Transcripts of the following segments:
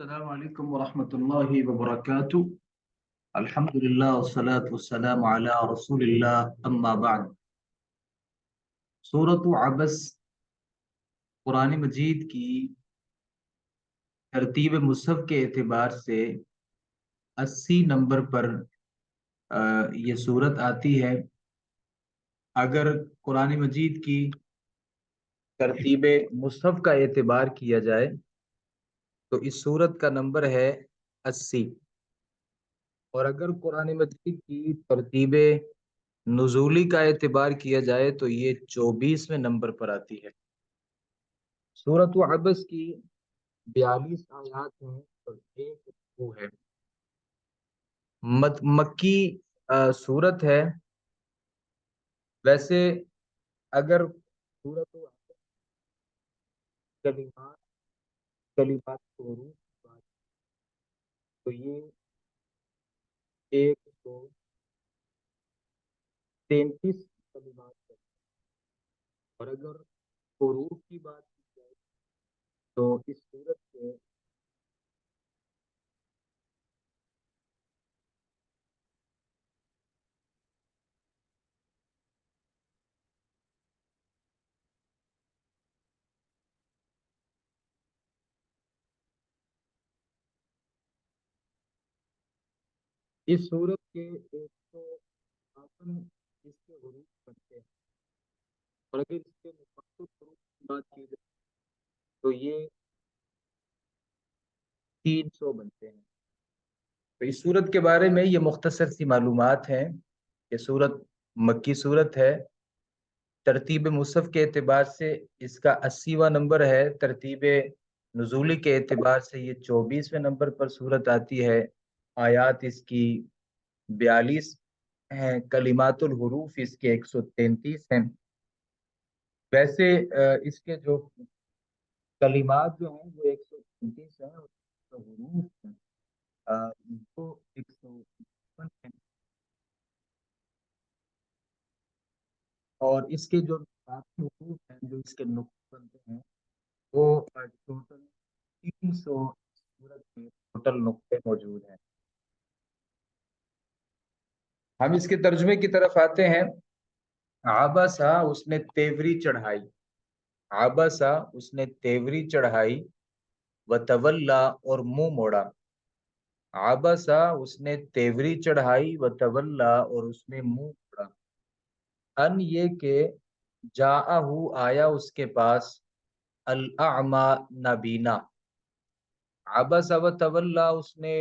السلام علیکم ورحمۃ اللہ وبرکاتہ۔ الحمد للہ والصلاة والسلام علی رسول اللہ، اما بعد۔ سورۃ عبس قرآن مجید کی ترتیب مصحف کے اعتبار سے 80 نمبر پر یہ سورت آتی ہے۔ اگر قرآن مجید کی ترتیب مصحف کا اعتبار کیا جائے تو اس سورت کا نمبر ہے 80، اور اگر قرآن مجید کی ترتیب نزولی کا اعتبار کیا جائے تو یہ 24ویں نمبر پر آتی ہے۔ سورۃ عبس کی 42 آیات ہیں اور ایک رکوع ہے۔ مکی سورت ہے۔ ویسے اگر سورۃ عبس کلمات کو حروف کی بات تو یہ 133 کلمات ہے، اور اگر حروف کی بات کی جائے تو اس سورت کے اس سورت کے 152 اس کے حروف بنتے ہیں، اور اگر اس کے مختصر حروف کی بات کی جائے تو یہ 300 بنتے ہیں۔ تو اس سورت کے بارے میں یہ مختصر سی معلومات ہیں کہ سورت مکی سورت ہے۔ ترتیب مصحف کے اعتبار سے اس کا 80واں نمبر ہے، ترتیب نزولی کے اعتبار سے یہ 24ویں نمبر پر سورت آتی ہے۔ آیات اس کی 42 ہیں، کلمات الحروف اس کے 133 ہیں۔ ویسے اس کے جو کلمات جو ہیں وہ 133 ہیں، اور جو حروف ہیں وہ 155 ہیں، اور اس کے جو باقی حروف ہیں جو اس کے نقطے بنتے ہیں وہ ٹوٹل 300 سورت میں ٹوٹل نقطے موجود ہیں۔ ہم اس کے ترجمے کی طرف آتے ہیں۔ عبسا اس نے تیوری چڑھائی، عبسا اس نے تیوری چڑھائی، وتولا اور منہ موڑا۔ عبسا اس نے تیوری چڑھائی، وتولا اور اس نے منہ موڑا۔ ان یہ کہ جاءہو آیا اس کے پاس، الاعمی نابینا۔ عبس وتولا اس نے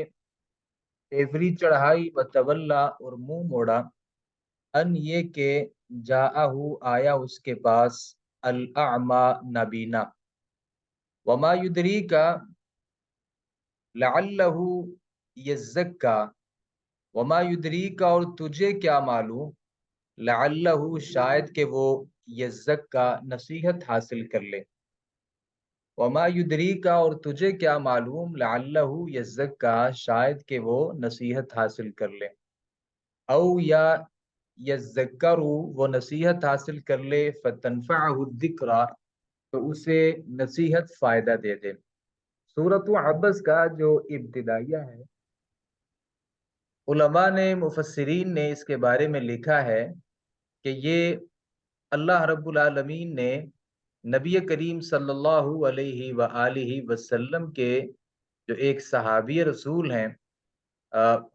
تیوری چڑھائی، وتولا اور منہ موڑا۔ ان یہ کہ جاءہو آیا اس کے پاس، الاعمی نابینا۔ وما یدریک لعلہ یزکا، وما یدریک اور تجھے کیا معلوم، لعلہ شاید کہ وہ یزکا نصیحت حاصل کر لے۔ وما یدریک اور تجھے کیا معلوم، لعلہ یزکا شاید کہ وہ نصیحت حاصل کر لے۔ او یا یذکروا وہ نصیحت حاصل کر لے، فتنفعہ الذکریٰ تو اسے نصیحت فائدہ دے دے۔ سورۃ عبس کا جو ابتدائیہ ہے، علماء نے مفسرین نے اس کے بارے میں لکھا ہے کہ یہ اللہ رب العالمین نے نبی کریم صلی اللہ علیہ وآلہ وسلم کے جو ایک صحابی رسول ہیں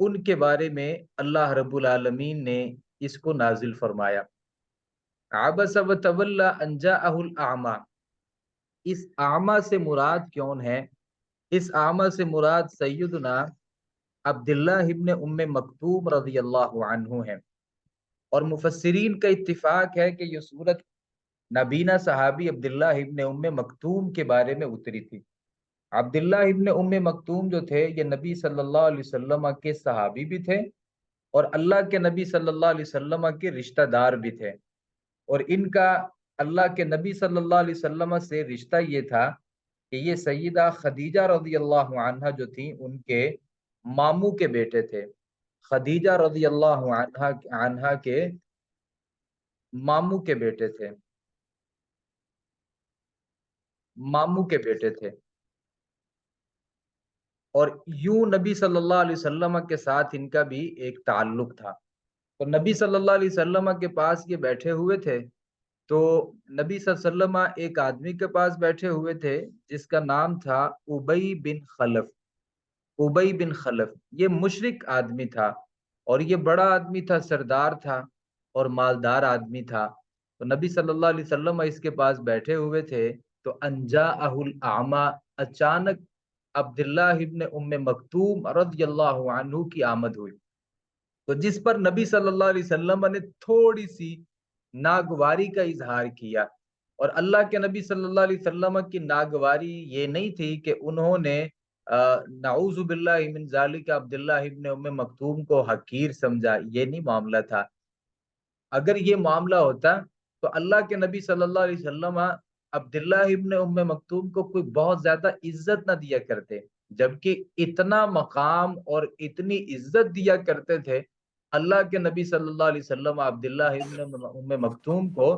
ان کے بارے میں اللہ رب العالمین نے اس کو نازل فرمایا۔ عبس وتولی ان جاءہ الاعمی، اس اعمی سے مراد کون ہے؟ اس اعمی سے مراد سیدنا عبداللہ ابن ام مکتوم رضی اللہ عنہ ہیں، اور مفسرین کا اتفاق ہے کہ یہ سورت نابینا صحابی عبداللہ ابن ام مکتوم کے بارے میں اتری تھی۔ عبداللہ ابن ام مکتوم جو تھے یہ نبی صلی اللہ علیہ وسلم کے صحابی بھی تھے، اور اللہ کے نبی صلی اللہ علیہ وسلم کے رشتہ دار بھی تھے، اور ان کا اللہ کے نبی صلی اللہ علیہ وسلم سے رشتہ یہ تھا کہ یہ سیدہ خدیجہ رضی اللہ عنہ جو تھیں ان کے ماموں کے بیٹے تھے۔ خدیجہ رضی اللہ عنہ کے ماموں کے بیٹے تھے، ماموں کے بیٹے تھے۔ اور یوں نبی صلی اللہ علیہ وسلم کے ساتھ ان کا بھی ایک تعلق تھا. تو نبی صلی اللہ علیہ وسلم کے پاس یہ بیٹھے ہوئے تھے. تو نبی صلی اللہ علیہ وسلم ایک آدمی کے پاس بیٹھے ہوئے تھے جس کا نام تھا ابی بن خلف. ابی بن خلف یہ مشرک آدمی تھا، اور یہ بڑا آدمی تھا، سردار تھا اور مالدار آدمی تھا. تو نبی صلی اللہ علیہ وسلم اس کے پاس بیٹھے ہوئے تھے تو انجاءہ الاعمى، اچانک عبداللہ ابن ام مکتوم رضی اللہ عنہ کی آمد ہوئی. تو جس پر نبی صلی اللہ علیہ وسلم نے تھوڑی سی ناگواری کا اظہار کیا. اور اللہ کے نبی صلی اللہ علیہ وسلم کی ناگواری یہ نہیں تھی کہ انہوں نے نعوذ باللہ من ذالک عبداللہ ابن ام مکتوم کو حقیر سمجھا، یہ نہیں معاملہ تھا. اگر یہ معاملہ ہوتا تو اللہ کے نبی صلی اللہ علیہ وسلم عبداللہ ابن ام مکتوم کو کوئی بہت زیادہ عزت نہ دیا کرتے، جبکہ اتنا مقام اور اتنی عزت دیا کرتے تھے اللہ کے نبی صلی اللہ علیہ وسلم عبداللہ ابن ام مکتوم کو،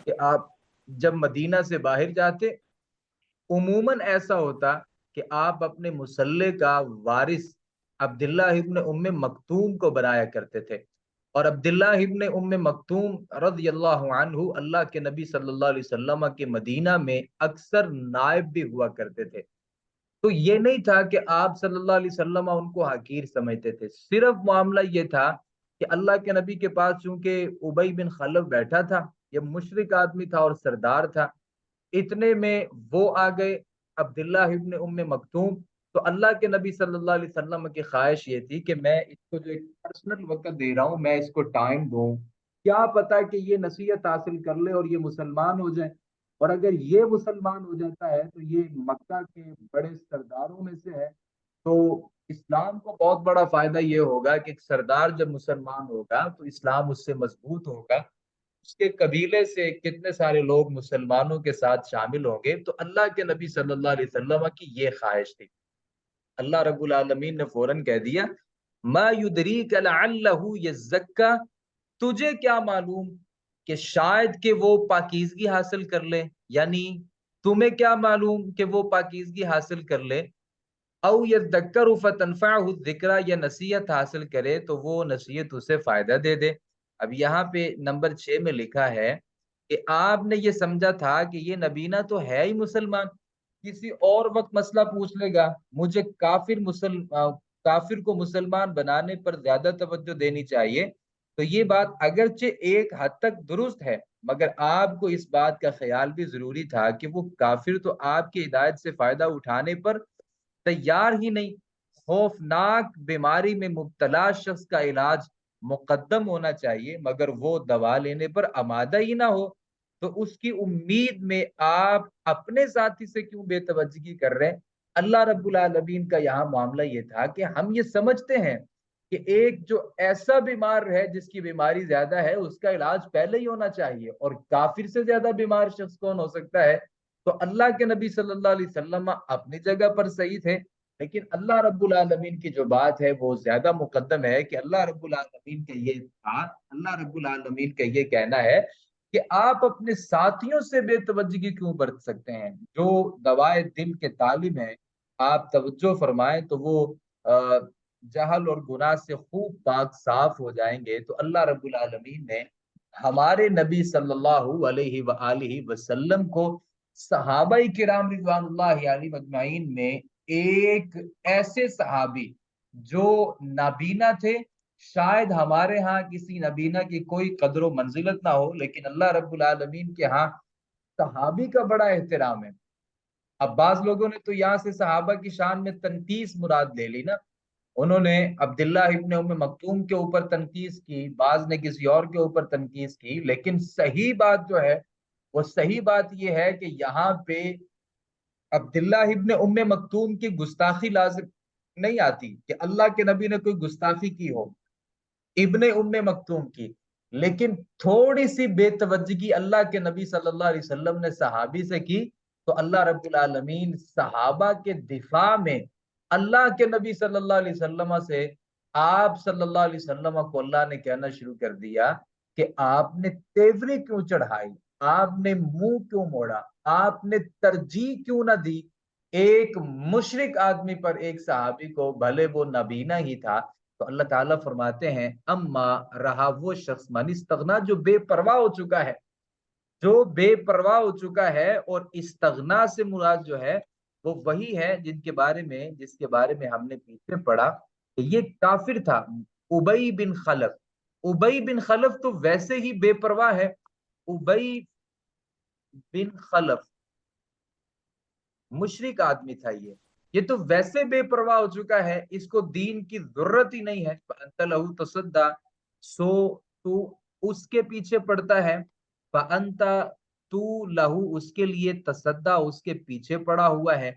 کہ آپ جب مدینہ سے باہر جاتے عموماً ایسا ہوتا کہ آپ اپنے مسلح کا وارث عبداللہ ابن ام مکتوم کو بنایا کرتے تھے. اور عبداللہ ابن ام مکتوم رضی اللہ عنہ اللہ کے نبی صلی اللہ علیہ وسلم کے مدینہ میں اکثر نائب بھی ہوا کرتے تھے. تو یہ نہیں تھا کہ آپ صلی اللہ علیہ وسلم ان کو حقیر سمجھتے تھے، صرف معاملہ یہ تھا کہ اللہ کے نبی کے پاس چونکہ ابی بن خلف بیٹھا تھا، یہ مشرک آدمی تھا اور سردار تھا. اتنے میں وہ آ گئے عبداللہ ابن ام مکتوم. تو اللہ کے نبی صلی اللہ علیہ وسلم کی خواہش یہ تھی کہ میں اس کو جو ایک پرسنل وقت دے رہا ہوں، میں اس کو ٹائم دوں، کیا پتا کہ یہ نصیحت حاصل کر لے اور یہ مسلمان ہو جائے. اور اگر یہ مسلمان ہو جاتا ہے تو یہ مکہ کے بڑے سرداروں میں سے ہے. تو اسلام کو بہت بڑا فائدہ یہ ہوگا کہ ایک سردار جب مسلمان ہوگا تو اسلام اس سے مضبوط ہوگا، اس کے قبیلے سے کتنے سارے لوگ مسلمانوں کے ساتھ شامل ہوں گے. تو اللہ کے نبی صلی اللہ علیہ وسلم کی یہ خواہش تھی. اللہ رب العالمین نے فوراً کہہ دیا ما یدریک لعلہ یزکا، تجھے کیا معلوم کہ شاید کہ وہ پاکیزگی حاصل کر لے، یعنی تمہیں کیا معلوم کہ وہ پاکیزگی حاصل کر لے. او یذکر فتنفعہ الذکرہ، یا نصیحت حاصل کرے تو وہ نصیحت اسے فائدہ دے دے. اب یہاں پہ نمبر 6 میں لکھا ہے کہ آپ نے یہ سمجھا تھا کہ یہ نبینہ تو ہے ہی مسلمان، کسی اور وقت مسئلہ پوچھ لے گا، مجھے کافر کو مسلمان بنانے پر زیادہ توجہ دینی چاہیے. تو یہ بات اگرچہ ایک حد تک درست ہے، مگر آپ کو اس بات کا خیال بھی ضروری تھا کہ وہ کافر تو آپ کی ہدایت سے فائدہ اٹھانے پر تیار ہی نہیں. خوفناک بیماری میں مبتلا شخص کا علاج مقدم ہونا چاہیے، مگر وہ دوا لینے پر آمادہ ہی نہ ہو. تو اس کی امید میں آپ اپنے ساتھی سے کیوں بے توجہی کر رہے ہیں؟ اللہ رب العالمین کا یہاں معاملہ یہ تھا کہ ہم یہ سمجھتے ہیں کہ ایک جو ایسا بیمار ہے جس کی بیماری زیادہ ہے اس کا علاج پہلے ہی ہونا چاہیے، اور کافر سے زیادہ بیمار شخص کون ہو سکتا ہے؟ تو اللہ کے نبی صلی اللہ علیہ وسلم اپنی جگہ پر صحیح تھے، لیکن اللہ رب العالمین کی جو بات ہے وہ زیادہ مقدم ہے کہ اللہ رب العالمین کا یہ بات، اللہ رب العالمین کا یہ کہنا ہے کہ آپ اپنے ساتھیوں سے بے توجہی کیوں برت سکتے ہیں؟ جو دوائے دل کے طالب ہیں آپ توجہ فرمائیں تو وہ جہل اور گناہ سے خوب پاک صاف ہو جائیں گے. تو اللہ رب العالمین نے ہمارے نبی صلی اللہ علیہ وآلہ وسلم کو صحابہ کرام رضوان اللہ علیہ مجمعین میں ایک ایسے صحابی جو نابینا تھے، شاید ہمارے ہاں کسی نبینا کی کوئی قدر و منزلت نہ ہو، لیکن اللہ رب العالمین کے ہاں صحابی کا بڑا احترام ہے. اب بعض لوگوں نے تو یہاں سے صحابہ کی شان میں تنقیس مراد لے لی نا، انہوں نے عبداللہ ابن ام مکتوم کے اوپر تنقیس کی، بعض نے کسی اور کے اوپر تنقیس کی، لیکن صحیح بات جو ہے وہ صحیح بات یہ ہے کہ یہاں پہ عبداللہ ابن ام مکتوم کی گستاخی لازم نہیں آتی کہ اللہ کے نبی نے کوئی گستاخی کی ہو ابن ام مکتوم کی، لیکن تھوڑی سی بے توجہی اللہ کے نبی صلی اللہ علیہ وسلم نے صحابی سے کی تو اللہ رب العالمین صحابہ کے دفاع میں اللہ کے نبی صلی اللہ علیہ وسلم سے آپ صلی اللہ علیہ وسلم کو اللہ نے کہنا شروع کر دیا کہ آپ نے تیوری کیوں چڑھائی، آپ نے منہ کیوں موڑا، آپ نے ترجیح کیوں نہ دی ایک مشرک آدمی پر، ایک صحابی کو، بھلے وہ نابینا ہی تھا، تو اللہ تعالیٰ فرماتے ہیں اما رہا وہ شخص من استغنا، جو بے پرواہ ہو چکا ہے، جو بے پرواہ ہو چکا ہے، اور استغنا سے مراد جو ہے وہ وہی ہے جس کے بارے میں ہم نے پیچھے پڑھا کہ یہ کافر تھا، ابی بن خلف۔ ابی بن خلف تو ویسے ہی بے پرواہ ہے، ابی بن خلف مشرک آدمی تھا، یہ تو ویسے بے پرواہ ہو چکا ہے، اس کو دین کی ضرورت ہی نہیں ہے، فَأَنْتَ لَهُ تَصَدَّى، سو تو اس کے پیچھے پڑتا ہے، فَأَنْتَ تو لہو اس کے لیے، تصدہ اس کے پیچھے پڑا ہوا ہے۔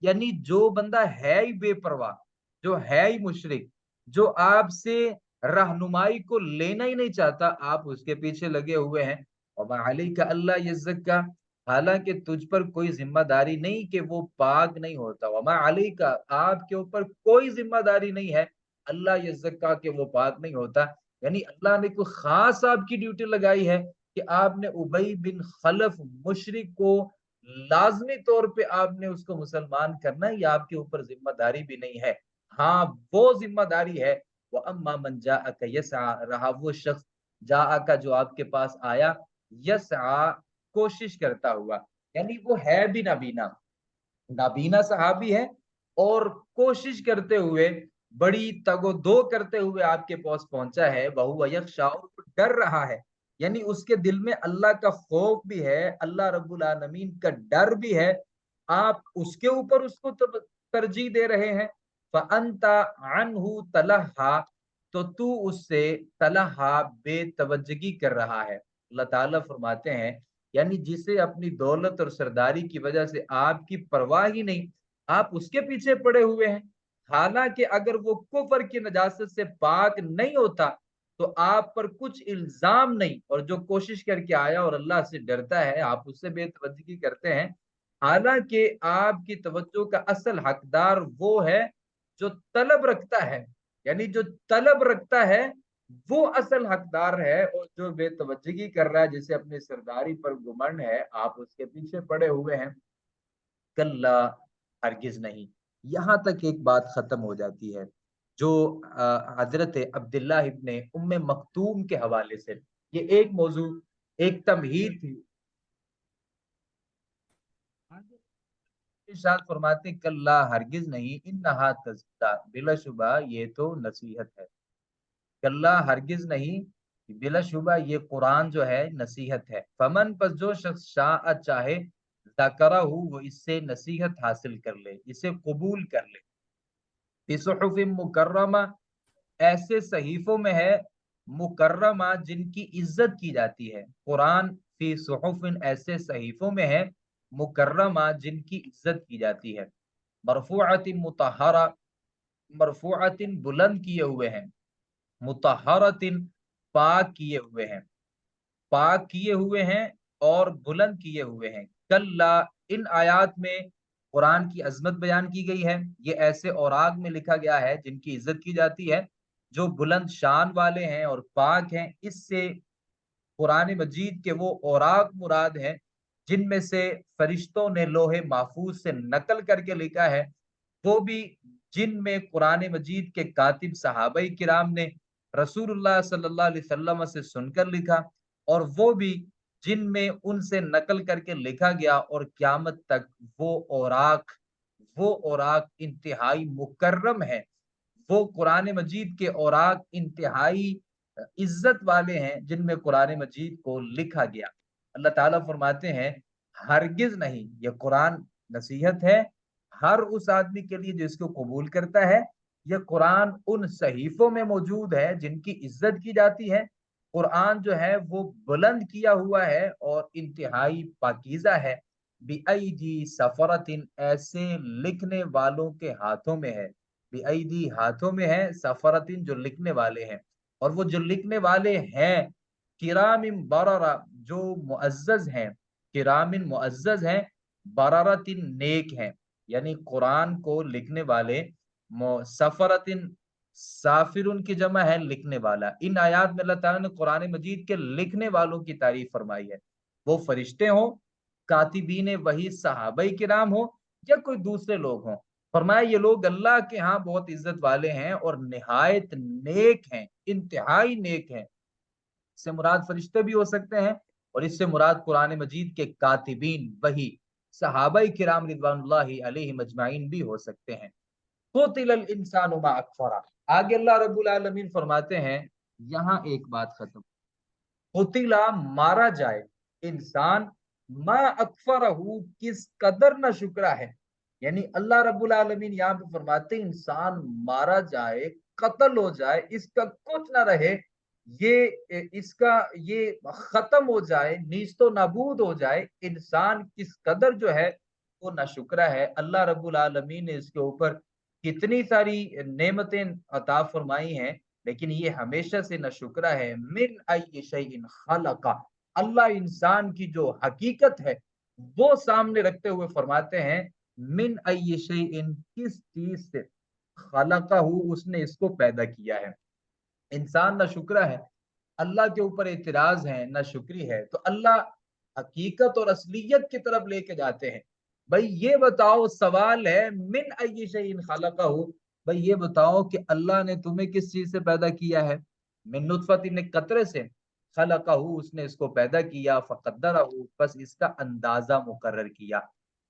یعنی جو بندہ ہے ہی بے پرواہ، جو ہے ہی مشرک، جو آپ سے رہنمائی کو لینا ہی نہیں چاہتا، آپ اس کے پیچھے لگے ہوئے ہیں۔ وَمَا عَلَيْكَ أَلَّا يَزَّكَّى، حالانکہ تجھ پر کوئی ذمہ داری نہیں کہ وہ پاک نہیں ہوتا، وما علیہ کا، آپ کے اوپر کوئی ذمہ داری نہیں ہے اللہ یزکا کہ وہ پاک نہیں ہوتا۔ یعنی اللہ نے کوئی خاص آپ کی ڈیوٹی لگائی ہے کہ آپ نے ابی بن خلف مشرک کو لازمی طور پہ آپ نے اس کو مسلمان کرنا ہے، یہ آپ کے اوپر ذمہ داری بھی نہیں ہے۔ ہاں وہ ذمہ داری ہے، وَأَمَّا مَنْ جَاءَكَ يَسْعَى، رہا وہ شخص جاءَكَ جو آپ کے پاس آیا، یسعى کوشش کرتا ہوا، یعنی وہ ہے بھی نابینا، نابینا صحابی ہے، اور کوشش کرتے ہوئے، بڑی تگ و دو کرتے ہوئے آپ کے پاس پہنچا ہے، وَهُوَ يَخْشَىٰ، اور وہ ڈر رہا ہے، یعنی اس کے دل میں اللہ کا خوف بھی ہے، اللہ رب العالمین کا ڈر بھی ہے، آپ اس کے اوپر اس کو ترجیح دے رہے ہیں۔ فَأَنْتَ عَنْهُ تَلَهَّىٰ، تو اس سے تَلَهَّىٰ بے توجہی کر رہا ہے۔ اللہ تعالیٰ فرماتے ہیں یعنی جسے اپنی دولت اور سرداری کی وجہ سے آپ کی پرواہ ہی نہیں، آپ اس کے پیچھے پڑے ہوئے ہیں، حالانکہ اگر وہ کفر کی نجاست سے پاک نہیں ہوتا تو آپ پر کچھ الزام نہیں، اور جو کوشش کر کے آیا اور اللہ سے ڈرتا ہے، آپ اس سے بے توجہی کرتے ہیں، حالانکہ آپ کی توجہ کا اصل حقدار وہ ہے جو طلب رکھتا ہے، یعنی جو طلب رکھتا ہے وہ اصل حقدار ہے، اور جو بے توجہی کر رہا ہے، جسے اپنی سرداری پر گمنڈ ہے، آپ اس کے پیچھے پڑے ہوئے ہیں۔ کلا، ہرگز نہیں، یہاں تک ایک بات ختم ہو جاتی ہے جو حضرت عبداللہ ابن ام مکتوم کے حوالے سے، یہ ایک موضوع، ایک تمہید تھی، ارشاد فرماتے ہیں کلا، ہرگز نہیں، انہا تذکرہ، بلا شبہ یہ تو نصیحت ہے، کلا ہرگز نہیں، بلا شبہ یہ قرآن جو ہے نصیحت ہے، فمن پس جو شخص شاء چاہے، ذکرہ وہ اس سے نصیحت حاصل کر لے، اسے قبول کر لے، فی صحف مکرمہ، ایسے صحیفوں میں ہے، مکرمہ جن کی عزت کی جاتی ہے، قرآن فی صحف ایسے صحیفوں میں ہے، مکرمہ جن کی عزت کی جاتی ہے، مرفوعۃ مطہرہ، مرفوعۃ بلند کیے ہوئے ہیں، مطہرۃ پاک کیے ہوئے ہیں، پاک کیے ہوئے ہیں اور بلند کیے ہوئے ہیں۔ کلا، ان آیات میں قرآن کی عظمت بیان کی گئی ہے، یہ ایسے اوراق میں لکھا گیا ہے جن کی عزت کی جاتی ہے، جو بلند شان والے ہیں اور پاک ہیں، اس سے قرآن مجید کے وہ اوراق مراد ہیں جن میں سے فرشتوں نے لوح محفوظ سے نقل کر کے لکھا ہے، وہ بھی جن میں قرآن مجید کے کاتب صحابہ کرام نے رسول اللہ صلی اللہ علیہ وسلم سے سن کر لکھا، اور وہ بھی جن میں ان سے نقل کر کے لکھا گیا، اور قیامت تک وہ اوراق انتہائی مکرم ہے، وہ قرآن مجید کے اوراق انتہائی عزت والے ہیں جن میں قرآن مجید کو لکھا گیا۔ اللہ تعالیٰ فرماتے ہیں ہرگز نہیں، یہ قرآن نصیحت ہے ہر اس آدمی کے لیے جو اس کو قبول کرتا ہے، یہ قرآن ان صحیفوں میں موجود ہے جن کی عزت کی جاتی ہے، قرآن جو ہے وہ بلند کیا ہوا ہے اور انتہائی پاکیزہ ہے، بِأَيْدِي سَفَرَةٍ ایسے لکھنے والوں کے ہاتھوں میں ہے، بِأَيْدِي ہاتھوں میں ہے، سفرتن جو لکھنے والے ہیں، اور وہ جو لکھنے والے ہیں کرام بررہ جو معزز ہیں، کرام معزز ہیں، بررتن نیک ہیں، یعنی قرآن کو لکھنے والے سفرتن، سافرن کی جمع ہے لکھنے والا۔ ان آیات میں اللہ تعالیٰ نے قرآن مجید کے لکھنے والوں کی تعریف فرمائی ہے، وہ فرشتے ہوں، کاتبین وحی صحابہ کرام ہوں، یا کوئی دوسرے لوگ ہوں، فرمایا یہ لوگ اللہ کے ہاں بہت عزت والے ہیں اور نہایت نیک ہیں، انتہائی نیک ہیں۔ اس سے مراد فرشتے بھی ہو سکتے ہیں، اور اس سے مراد قرآن مجید کے کاتبین، وہی صحابہ کرام رضوان اللہ علیہ مجمعین بھی ہو سکتے ہیں۔ قتل الانسان ما اکفرہ، آگے اللہ رب العالمین فرماتے ہیں یہاں ایک بات ختم، قتلا مارا جائے انسان، ما اکفرہ کس قدر نہ شکرہ ہے، یعنی اللہ رب العالمین یہاں پہ فرماتے ہیں انسان مارا جائے، قتل ہو جائے، اس کا کچھ نہ رہے، یہ اس کا یہ ختم ہو جائے، نیست و نابود ہو جائے، انسان کس قدر جو ہے وہ نہ شکرہ ہے۔ اللہ رب العالمین نے اس کے اوپر کتنی ساری نعمتیں عطا فرمائی ہیں، لیکن یہ ہمیشہ سے نہ شکرہ ہے۔ من ای شیء خلق، اللہ انسان کی جو حقیقت ہے وہ سامنے رکھتے ہوئے فرماتے ہیں من ای شیء، کس چیز سے، خلقہ، اس نے اس کو پیدا کیا ہے۔ انسان نہ شکرہ ہے، اللہ کے اوپر اعتراض ہے، نہ شکری ہے، تو اللہ حقیقت اور اصلیت کی طرف لے کے جاتے ہیں۔ بھائی یہ بتاؤ، سوال ہے من ای شیء خلقہ، بھائی یہ بتاؤ کہ اللہ نے تمہیں کس چیز سے پیدا کیا ہے؟ من نطفت، قطرے سے، خلقہ، اس نے اس کو پیدا کیا، فقدرہ، بس اس کا اندازہ مقرر کیا۔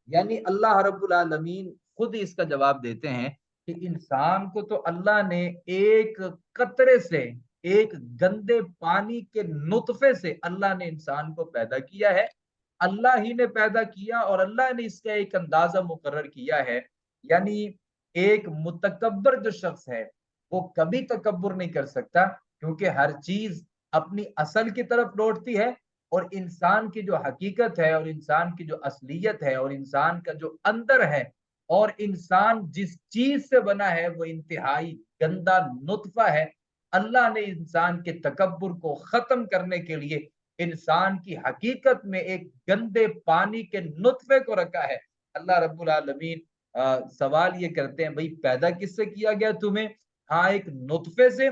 یعنی اللہ رب العالمین خود اس کا جواب دیتے ہیں کہ انسان کو تو اللہ نے ایک قطرے سے، ایک گندے پانی کے نطفے سے اللہ نے انسان کو پیدا کیا ہے، اللہ ہی نے پیدا کیا، اور اللہ نے اس کا ایک اندازہ مقرر کیا ہے۔ یعنی ایک متکبر جو شخص ہے وہ کبھی تکبر نہیں کر سکتا، کیونکہ ہر چیز اپنی اصل کی طرف لوٹتی ہے، اور انسان کی جو حقیقت ہے، اور انسان کی جو اصلیت ہے، اور انسان کا جو اندر ہے، اور انسان جس چیز سے بنا ہے وہ انتہائی گندا نطفہ ہے۔ اللہ نے انسان کے تکبر کو ختم کرنے کے لیے انسان کی حقیقت میں ایک گندے پانی کے نطفے کو رکھا ہے۔ اللہ رب العالمین سوال یہ کرتے ہیں بھئی پیدا کس سے کیا گیا تمہیں؟ ہاں ایک نطفے سے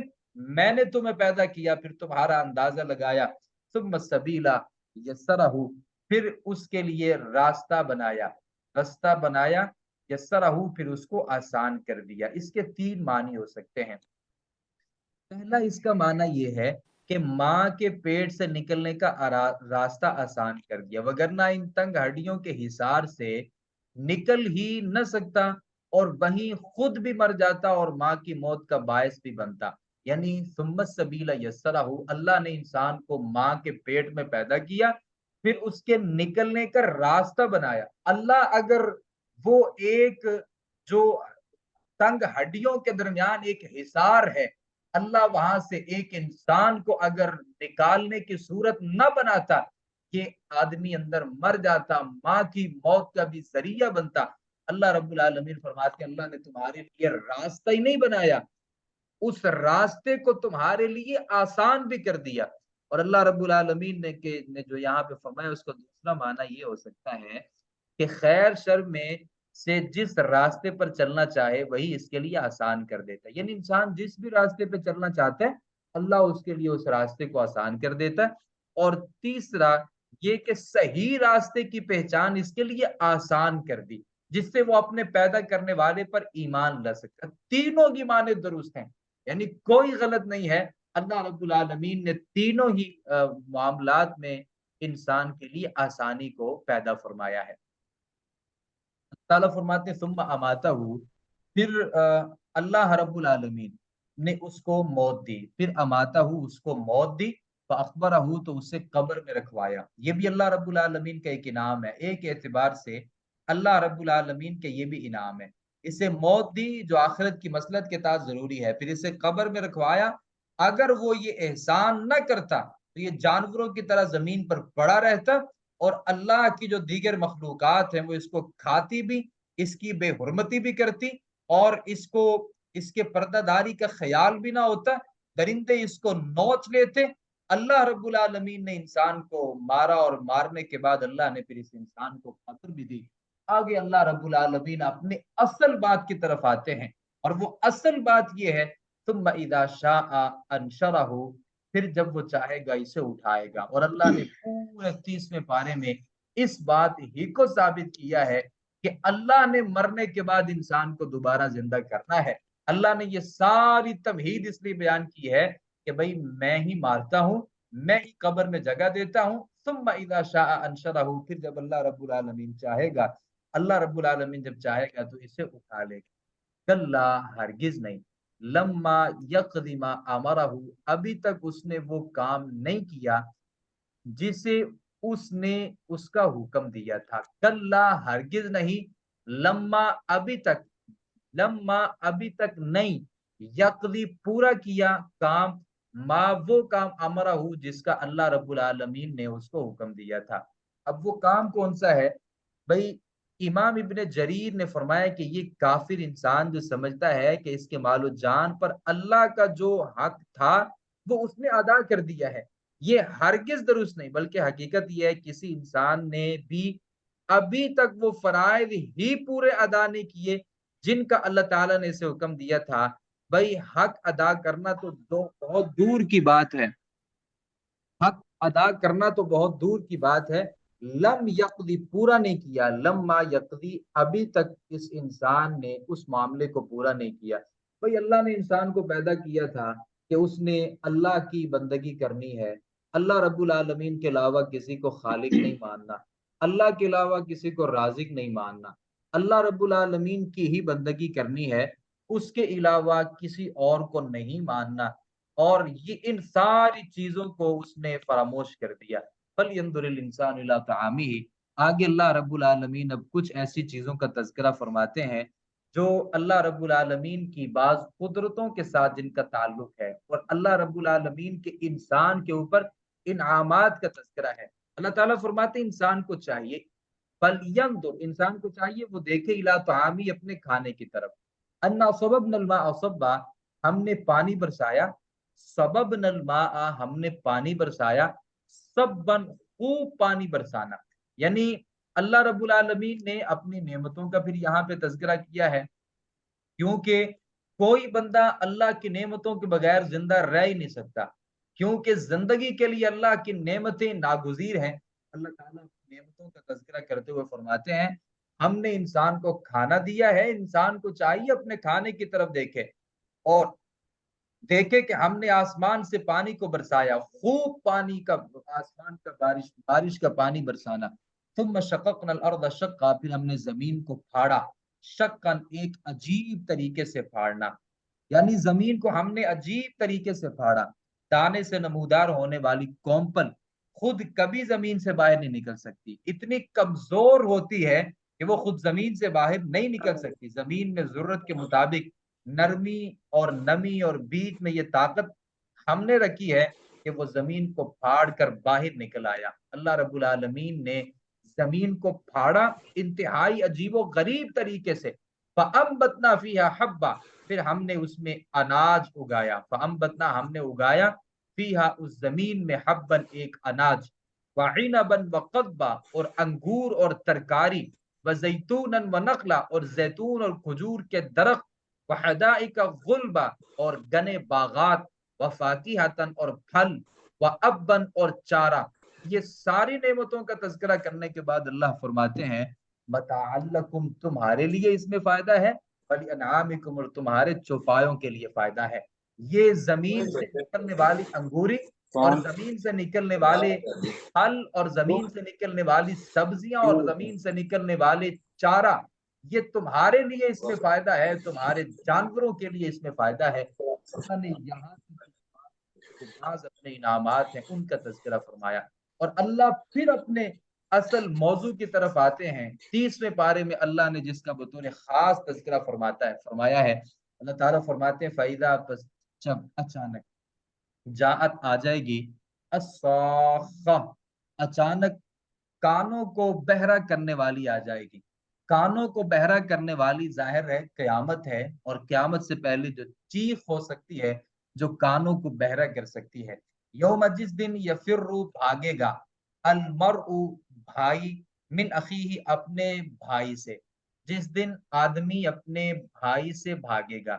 میں نے تمہیں پیدا کیا، پھر تمہارا اندازہ لگایا، ثم السبیل یسرہ، پھر اس کے لیے راستہ بنایا، رستہ بنایا، یسرہ، پھر اس کو آسان کر دیا۔ اس کے تین معنی ہو سکتے ہیں۔ پہلا اس کا معنی یہ ہے کہ ماں کے پیٹ سے نکلنے کا راستہ آسان کر دیا، وگرنہ ان تنگ ہڈیوں کے حصار سے نکل ہی نہ سکتا، اور وہیں خود بھی مر جاتا اور ماں کی موت کا باعث بھی بنتا۔ یعنی ثم السبیل یسرہ، اللہ نے انسان کو ماں کے پیٹ میں پیدا کیا، پھر اس کے نکلنے کا راستہ بنایا۔ اللہ اگر وہ ایک جو تنگ ہڈیوں کے درمیان ایک حصار ہے، اللہ وہاں سے ایک انسان کو اگر نکالنے کی صورت نہ بناتا، کہ آدمی اندر مر جاتا، ماں کی موت کا بھی ذریعہ بنتا، اللہ رب العالمین فرماتے ہیں اللہ نے تمہارے لیے راستہ ہی نہیں بنایا، اس راستے کو تمہارے لیے آسان بھی کر دیا۔ اور اللہ رب العالمین نے جو یہاں پہ فرمایا، اس کا دوسرا معنی یہ ہو سکتا ہے کہ خیر شر میں سے جس راستے پر چلنا چاہے وہی اس کے لیے آسان کر دیتا ہے۔ یعنی انسان جس بھی راستے پہ چلنا چاہتا ہے اللہ اس کے لیے اس راستے کو آسان کر دیتا ہے۔ اور تیسرا یہ کہ صحیح راستے کی پہچان اس کے لیے آسان کر دی، جس سے وہ اپنے پیدا کرنے والے پر ایمان لا سکتا۔ تینوں کی معنی درست ہیں، یعنی کوئی غلط نہیں ہے۔ اللہ رب العالمین نے تینوں ہی معاملات میں انسان کے لیے آسانی کو پیدا فرمایا ہے۔ تعالیٰ فرماتے ہیں ثم اماتہ، پھر اللہ رب العالمین نے اس کو موت دی، پھر اماتہ، اس کو موت دی، فاخبرہ، تو اسے قبر میں رکھوایا۔ یہ بھی اللہ رب العالمین کا ایک انعام ہے، ایک اعتبار سے اللہ رب العالمین کے یہ بھی انعام ہے۔ اسے موت دی جو آخرت کی مصلحت کے تحت ضروری ہے، پھر اسے قبر میں رکھوایا۔ اگر وہ یہ احسان نہ کرتا تو یہ جانوروں کی طرح زمین پر پڑا رہتا، اور اللہ کی جو دیگر مخلوقات ہیں وہ اس کو کھاتی بھی، اس کی بے حرمتی بھی کرتی، اور اس کے پردہ داری کا خیال بھی نہ ہوتا، درندے اس کو نوچ لیتے۔ اللہ رب العالمین نے انسان کو مارا، اور مارنے کے بعد اللہ نے پھر اس انسان کو قبر بھی دی۔ آگے اللہ رب العالمین اپنے اصل بات کی طرف آتے ہیں، اور وہ اصل بات یہ ہے ثم اذا شاء انشرہ، پھر جب وہ چاہے گا اسے اٹھائے گا۔ اور اللہ نے پورے 30ویں پارے میں اس بات ہی کو ثابت کیا ہے کہ اللہ نے مرنے کے بعد انسان کو دوبارہ زندہ کرنا ہے۔ اللہ نے یہ ساری توحید اس لیے بیان کی ہے کہ بھئی میں ہی مارتا ہوں، میں ہی قبر میں جگہ دیتا ہوں، ثم اذا شاء انشرہ، پھر جب اللہ رب العالمین چاہے گا، اللہ رب العالمین جب چاہے گا تو اسے اٹھا لے گا۔ کلا، ہرگز نہیں، لما یقضی ما امرہ، ابھی تک اس نے وہ کام نہیں کیا جسے اس نے اس کا حکم دیا تھا۔ کلا، ہرگز نہیں، لما، ابھی تک، لما، ابھی تک نہیں، یقضی، پورا کیا کام، ما، وہ کام، امرہ، جس کا اللہ رب العالمین نے اس کو حکم دیا تھا۔ اب وہ کام کون سا ہے بھئی؟ امام ابن جریر نے فرمایا کہ یہ کافر انسان جو سمجھتا ہے کہ اس کے مال و جان پر اللہ کا جو حق تھا وہ اس نے ادا کر دیا ہے، یہ ہرگز درست نہیں، بلکہ حقیقت یہ ہے کسی انسان نے بھی ابھی تک وہ فرائض ہی پورے ادا نہیں کیے جن کا اللہ تعالیٰ نے اسے حکم دیا تھا۔ بھائی حق ادا کرنا تو بہت دور کی بات ہے، حق ادا کرنا تو بہت دور کی بات ہے، لم یقضی، پورا نہیں کیا، لما یقضی، ابھی تک اس انسان نے اس معاملے کو پورا نہیں کیا۔ بھئی اللہ نے انسان کو پیدا کیا تھا کہ اس نے اللہ کی بندگی کرنی ہے، اللہ رب العالمین کے علاوہ کسی کو خالق نہیں ماننا، اللہ کے علاوہ کسی کو رازق نہیں ماننا، اللہ رب العالمین کی ہی بندگی کرنی ہے، اس کے علاوہ کسی اور کو نہیں ماننا، اور یہ ان ساری چیزوں کو اس نے فراموش کر دیا۔ فَلْيَنْظُرِ الْإِنسَانُ إِلَىٰ طَعَامِهِ، آگے اللہ رب العالمین اب کچھ ایسی چیزوں کا تذکرہ فرماتے ہیں جو اللہ رب العالمین کی بعض قدرتوں کے ساتھ جن کا تعلق ہے، اور اللہ رب العالمین کے انسان کے اوپر انعامات کا تذکرہ ہے۔ اللہ تعالیٰ فرماتے ہیں انسان کو چاہیے، فَلْيَنْظُرْ، انسان کو چاہیے وہ دیکھے، إِلَىٰ طَعَامِهِ، اپنے کھانے کی طرف، أَنَّا صَبَبْنَا الْمَاءَ صَبًّا، ہم نے پانی برسایا، سبب الماء، ہم نے پانی برسایا، سبن، خوب پانی برسانا، یعنی اللہ رب العالمین نے اپنی نعمتوں کا پھر یہاں پہ تذکرہ کیا ہے، کیونکہ کوئی بندہ اللہ کی نعمتوں کے بغیر زندہ رہ ہی نہیں سکتا، کیونکہ زندگی کے لیے اللہ کی نعمتیں ناگزیر ہیں۔ اللہ تعالیٰ اپنی نعمتوں کا تذکرہ کرتے ہوئے فرماتے ہیں ہم نے انسان کو کھانا دیا ہے، انسان کو چاہیے اپنے کھانے کی طرف دیکھے، اور دیکھے کہ ہم نے آسمان سے پانی کو برسایا، خوب پانی کا، آسمان کا بارش کا پانی برسانا، ثم شققنا الارض شقا، پھر ہم نے زمین کو پھاڑا، شقا، ایک عجیب طریقے سے پھاڑنا، یعنی زمین کو ہم نے عجیب طریقے سے پھاڑا، دانے سے نمودار ہونے والی کومپل خود کبھی زمین سے باہر نہیں نکل سکتی، اتنی کمزور ہوتی ہے کہ وہ خود زمین سے باہر نہیں نکل سکتی، زمین میں ضرورت کے مطابق نرمی اور نمی اور بیچ میں یہ طاقت ہم نے رکھی ہے کہ وہ زمین کو پھاڑ کر باہر نکل آیا۔ اللہ رب العالمین نے زمین کو پھاڑا انتہائی عجیب و غریب طریقے سے، فَأَنبَتْنَا فِيهَا حَبًّا، پھر ہم نے اس میں اناج اگایا، فَأَنبَتْنَا، ہم نے اگایا، فِيهَا، اس زمین میں، حَبًّا، ایک اناج، وَعِنَبًا وَقَضْبًا، اور انگور اور ترکاری، وَزَيْتُونًا وَنَخْلًا، اور زیتون اور کھجور کے درخت، وحدائق غلبا، اور گنے باغات، وفاکہتن، اور پھل، وابن، اور چارہ۔ یہ ساری نعمتوں کا تذکرہ کرنے کے بعد اللہ فرماتے ہیں متاع لکم، تمہارے لیے اس میں فائدہ ہے، ولانعامکم، اور تمہارے چوپایوں کے لیے فائدہ ہے۔ یہ زمین سے نکلنے والی انگوری اور زمین سے نکلنے والے پھل اور زمین سے نکلنے والی سبزیاں اور زمین سے نکلنے والے چارہ، یہ تمہارے لیے اس میں فائدہ ہے، تمہارے جانوروں کے لیے اس میں فائدہ ہے۔ اللہ نے یہاں جو بعض اپنے انعامات ہیں ان کا تذکرہ فرمایا، اور اللہ پھر اپنے اصل موضوع کی طرف آتے ہیں۔ 30ویں پارے میں اللہ نے جس کا بطور خاص تذکرہ فرمایا ہے، اللہ تعالیٰ فرماتے ہیں فَإِذَا، پس جب اچانک، جاءت، آ جائے گی، الصاخہ، اچانک کانوں کو بہرا کرنے والی آ جائے گی، کانوں کو بہرا کرنے والی ظاہر ہے قیامت ہے، اور قیامت سے پہلے جو چیخ ہو سکتی ہے جو کانوں کو بہرا کر سکتی ہے، یوم، جس دن، یفر، بھاگے گا، المرء، بھائی، من اخیہ، اپنے بھائی سے، جس دن آدمی اپنے بھائی سے بھاگے گا،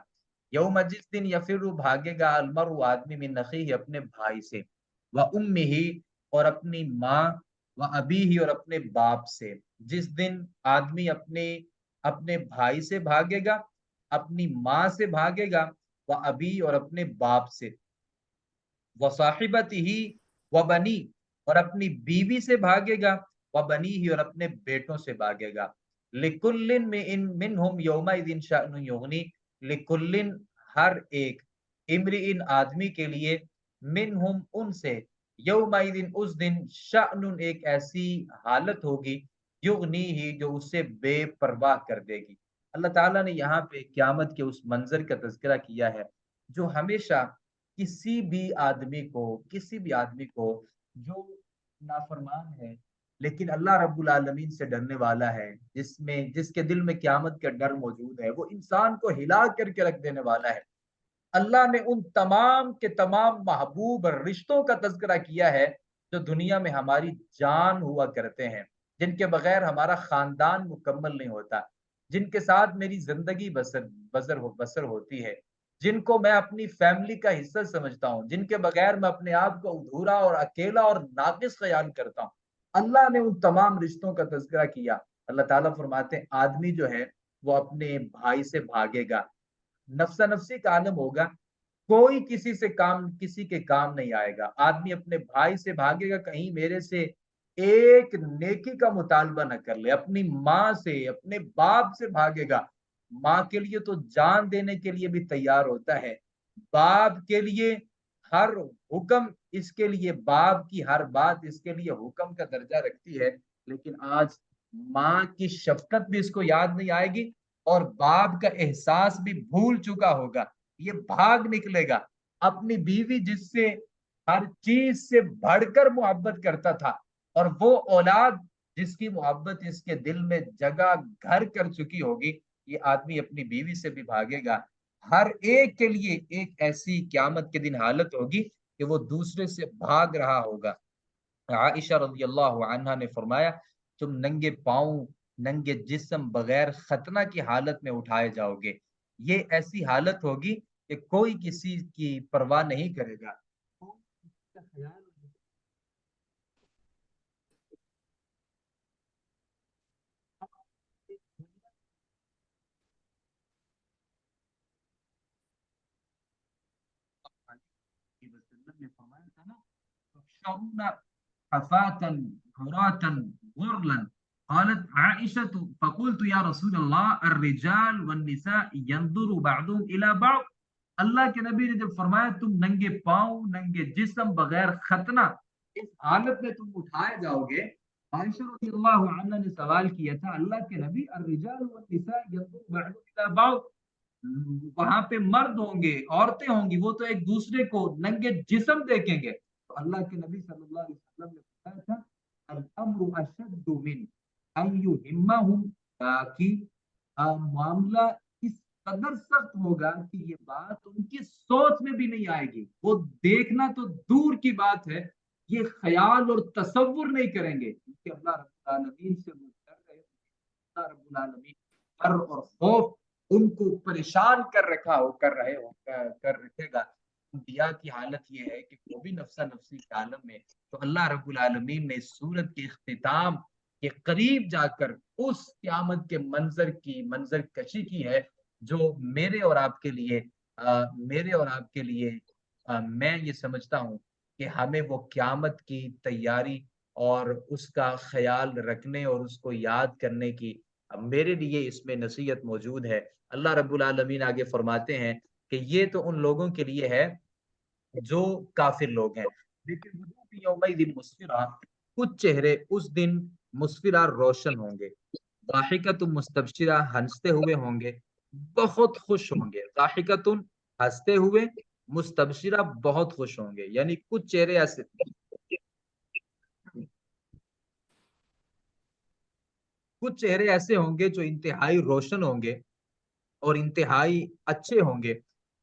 یوم، جس دن، یفر، بھاگے گا، المرء، آدمی، من اخیہ، اپنے بھائی سے، و امہ، اور اپنی ماں، وہ ابی ہی اور اپنے باپ سے. جس دن آدمی اپنے بھائی سے بھاگے گا، اپنی ماں سے بھاگے گا، وہ ابی اور اپنے باپ سے، وہ صاحبت ہی وہ بنی اور اپنی بیوی سے بھاگے گا، وہ بنی ہی اور اپنے بیٹوں سے بھاگے گا. لکل منہم یومئذ شأن یغنی، لکل ہر ایک، امرئن آدمی کے لیے، منہم ان سے، یومئذ اس دن، شأن ایک ایسی حالت ہوگی، یغنی ہی جو اسے بے پرواہ کر دے گی. اللہ تعالیٰ نے یہاں پہ قیامت کے اس منظر کا تذکرہ کیا ہے جو ہمیشہ کسی بھی آدمی کو جو نافرمان ہے لیکن اللہ رب العالمین سے ڈرنے والا ہے، جس کے دل میں قیامت کا ڈر موجود ہے، وہ انسان کو ہلا کر کے رکھ دینے والا ہے. اللہ نے ان تمام کے تمام محبوب رشتوں کا تذکرہ کیا ہے جو دنیا میں ہماری جان ہوا کرتے ہیں، جن کے بغیر ہمارا خاندان مکمل نہیں ہوتا، جن کے ساتھ میری زندگی بسر ہوتی ہے، جن کو میں اپنی فیملی کا حصہ سمجھتا ہوں، جن کے بغیر میں اپنے آپ کو ادھورا اور اکیلا اور ناقص خیال کرتا ہوں. اللہ نے ان تمام رشتوں کا تذکرہ کیا. اللہ تعالیٰ فرماتے ہیں آدمی جو ہے وہ اپنے بھائی سے بھاگے گا، نفسا نفسی کا عالم ہوگا، کوئی کسی کے کام نہیں آئے گا. آدمی اپنے بھائی سے بھاگے گا، کہیں میرے سے ایک نیکی کا مطالبہ نہ کر لے. اپنی ماں سے، اپنے باپ سے بھاگے گا. ماں کے لیے تو جان دینے کے لیے بھی تیار ہوتا ہے، باپ کے لیے ہر حکم، اس کے لیے باپ کی ہر بات اس کے لیے حکم کا درجہ رکھتی ہے. لیکن آج ماں کی شفقت بھی اس کو یاد نہیں آئے گی اور باپ کا احساس بھی بھول چکا ہوگا. یہ بھاگ نکلے گا اپنی بیوی جس سے ہر چیز سے بڑھ کر محبت کرتا تھا، اور وہ اولاد جس کی محبت اس کے دل میں جگہ گھر کر چکی ہوگی، یہ آدمی اپنی بیوی سے بھی بھاگے گا. ہر ایک کے لیے ایک ایسی قیامت کے دن حالت ہوگی کہ وہ دوسرے سے بھاگ رہا ہوگا. عائشہ رضی اللہ عنہا نے فرمایا تم ننگے پاؤں، ننگے جسم، بغیر ختنہ کی حالت میں اٹھائے جاؤ گے. یہ ایسی حالت ہوگی کہ کوئی کسی کی پرواہ نہیں کرے گا. نے فرمایا تھا نا، تحشرون حفاة عراة غرلا. قالت عائشة فقلت يا رسول الله الرجال والنساء ينظر بعضهم إلى بعض. اللہ کے نبی نے جب فرمایا تم ننگے پاؤں، ننگے جسم، بغیر ختنہ اس حالت میں تم اٹھائے جاؤ گے. عائشہ رضی اللہ عنہ نے سوال کیا تھا اللہ کے نبی الرجال والنساء ينظر بعضهم إلى بعض، وہاں پہ مرد ہوں گے، عورتیں ہوں گی، وہ تو ایک دوسرے کو ننگے جسم دیکھیں گے. تو اللہ کے نبی صلی اللہ علیہ وسلم نے بتایا تھا الامر اشد من ان یہمہم، کہ معاملہ اس قدر سخت ہوگا کہ یہ بات ان کی سوچ میں بھی نہیں آئے گی. وہ دیکھنا تو دور کی بات ہے، یہ خیال اور تصور نہیں کریں گے کیونکہ اللہ رب العالمین سے وہ ڈر رہے. اللہ رب العالمین ڈر اور خوف ان کو پریشان کر رکھے گا. انبیاء کی حالت یہ ہے کہ وہ بھی نفسا نفسی کے عالم میں، تو اللہ رب العالمین نے اس سورت کے اختتام کے قریب جا کر اس قیامت کے منظر کشی کی ہے جو میرے اور آپ کے لیے میں یہ سمجھتا ہوں کہ ہمیں وہ قیامت کی تیاری اور اس کا خیال رکھنے اور اس کو یاد کرنے کی میرے لیے اس میں نصیحت موجود ہے. اللہ رب العالمین آگے فرماتے ہیں کہ یہ تو ان لوگوں کے لیے ہے جو کافر لوگ ہیں، لیکن وجوہ یومئذ مسفرہ، کچھ چہرے اس دن مسفرہ روشن ہوں گے، ضاحکۃ مستبشرہ ہنستے ہوئے ہوں گے، بہت خوش ہوں گے. ضاحکۃ ہنستے ہوئے، مستبشرہ بہت خوش ہوں گے. یعنی کچھ چہرے ایسے ہوں گے جو انتہائی روشن ہوں گے اور انتہائی اچھے ہوں گے،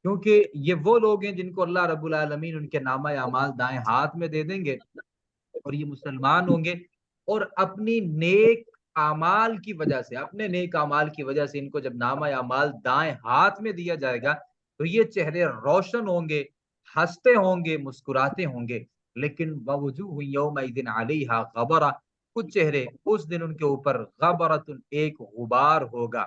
کیونکہ یہ وہ لوگ ہیں جن کو اللہ رب العالمین ان کے نامہ اعمال دائیں ہاتھ میں دے دیں گے، اور یہ مسلمان ہوں گے اور اپنی نیک اعمال کی وجہ سے، اپنے نیک اعمال کی وجہ سے ان کو جب نامہ اعمال دائیں ہاتھ میں دیا جائے گا تو یہ چہرے روشن ہوں گے، ہنستے ہوں گے، مسکراتے ہوں گے. لیکن ووجوہ یومئذ علیہا غبرہ، کچھ چہرے اس دن ان کے اوپر غبرۃ، ایک غبار ہوگا،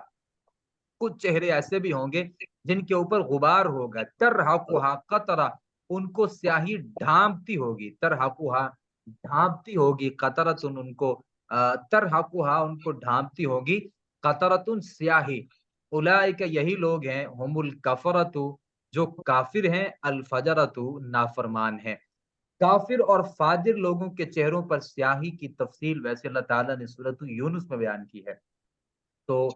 کچھ چہرے ایسے بھی ہوں گے جن کے اوپر غبار ہوگا، ترحقها قطرہ، ان کو سیاہی ڈھانپتی ہوگی، ترحقها ڈھانپتی ہوگی، قطرتن ان کو ترحقها ان کو ڈھانپتی ہوگی، قطرتن سیاہی، اولئک یہی لوگ ہیں، ہم الکفرۃ جو کافر ہیں، الفجرۃ نافرمان ہیں۔ کافر اور فاجر لوگوں کے چہروں پر سیاہی کی تفصیل ویسے اللہ تعالیٰ نے سورۃ یونس میں بیان کی ہے۔ تو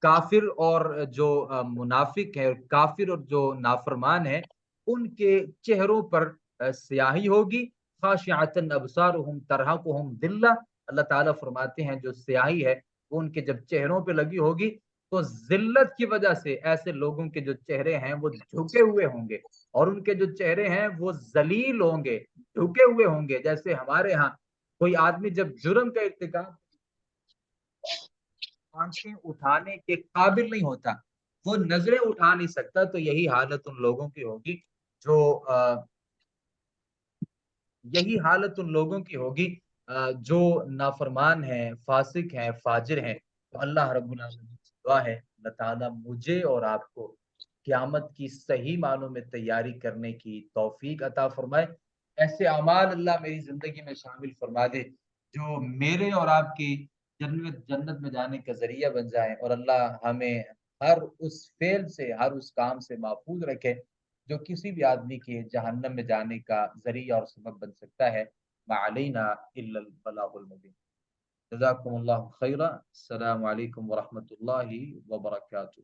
کافر اور جو منافق ہے، کافر اور جو نافرمان ہے، ان کے چہروں پر سیاہی ہوگی، خاشعۃ ابصارہم ترہقہم ذلہ، اللہ تعالیٰ فرماتے ہیں جو سیاہی ہے وہ ان کے جب چہروں پہ لگی ہوگی تو ذلت کی وجہ سے ایسے لوگوں کے جو چہرے ہیں وہ جھکے ہوئے ہوں گے، اور ان کے جو چہرے ہیں وہ ذلیل ہوں گے، جھکے ہوئے ہوں گے۔ جیسے ہمارے ہاں کوئی آدمی جب جرم کا ارتکاب آنکھیں اٹھانے کے قابل نہیں ہوتا، وہ نظریں اٹھا نہیں سکتا، تو یہی حالت ان لوگوں کی ہوگی جو یہی حالت ان لوگوں کی ہوگی جو نافرمان ہیں، فاسق ہیں، فاجر ہیں۔ تو اللہ رب العالمین سے دعا ہے اللہ تعالیٰ مجھے اور آپ کو قیامت کی صحیح معنوں میں تیاری کرنے کی توفیق عطا فرمائے، ایسے اعمال اللہ میری زندگی میں شامل فرما دے جو میرے اور آپ کی جنت میں جانے کا ذریعہ بن جائیں، اور اللہ ہمیں ہر اس فعل سے، ہر اس کام سے محفوظ رکھے جو کسی بھی آدمی کے جہنم میں جانے کا ذریعہ اور سبب بن سکتا ہے۔ ما علینا الا البلاغ المبین۔ جزاکم اللہ خیرا، السلام علیکم ورحمۃ اللہ وبرکاتہ۔